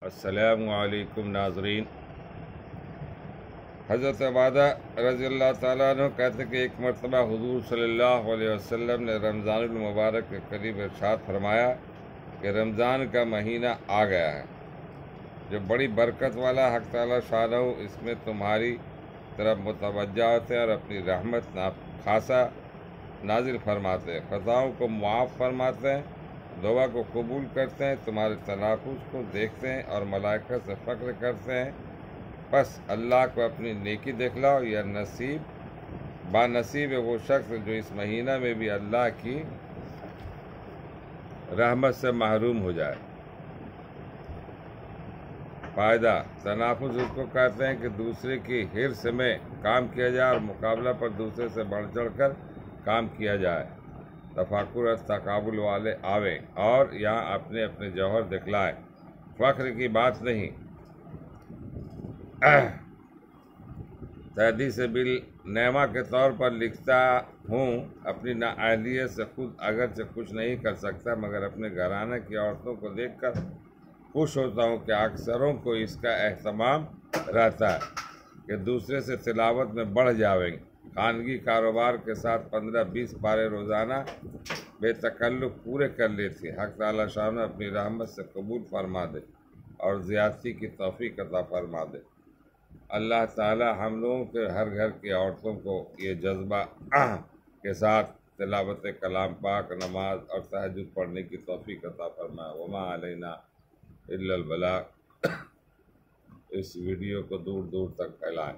अस्सलामु अलैकुम नाज़रीन। हज़रत अबादा रज़ियल्लाहु ताला अन्हु कहते कि एक मरतबा हुज़ूर सल्लल्लाहु अलैहि वसल्लम ने रमज़ानुल मुबारक के करीब इरशाद फरमाया कि रमज़ान का महीना आ गया है जो बड़ी बरकत वाला। हक़ ताला शानहू इसमें तुम्हारी तरफ मुतवज्जा होते हैं और अपनी रहमत खासा नाजिल फरमाते हैं, ख़ताओं को मुआफ़ फरमाते हैं, दुआ को कबूल करते हैं, तुम्हारे तनाफुस को देखते हैं और मलाइका से फ़क्र करते हैं। बस अल्लाह को अपनी नेकी दिखलाओ। यह बानसीब है वो शख्स जो इस महीना में भी अल्लाह की रहमत से महरूम हो जाए। फ़ायदा तनाफुस उसको कहते हैं कि दूसरे की हिर्स में काम किया जाए और मुकाबला पर दूसरे से बढ़ चढ़ कर काम किया जाए। तफाकुर और तकाबुल वाले आवे और यहाँ अपने अपने जौहर दिखलाए, फ़ख्र की बात नहीं। तहदी से बिल नेमा के तौर पर लिखता हूँ, अपनी नाअहलियत से खुद अगरचे कुछ नहीं कर सकता मगर अपने घराने की औरतों को देखकर खुश होता हूँ कि अक्सरों को इसका एहतमाम रहता है कि दूसरे से तिलावत में बढ़ जाएंगे। खानगी कारोबार के साथ 15-20 पारे रोज़ाना बेतकल्लुफ़ पूरे कर लेती। हक़ ताला शान अपनी रहमत से कबूल फरमा दे और ज़ियादती की तौफ़ीक़ अता फरमा दे। अल्लाह ताला हम लोगों के हर घर की औरतों को ये जज्बा के साथ तिलावत कलाम पाक, नमाज और तहज्जुद पढ़ने की तौफ़ीक़ अता फरमाए। वमा अलैना इल्लल बलाग। इस वीडियो को दूर दूर तक फैलाएं।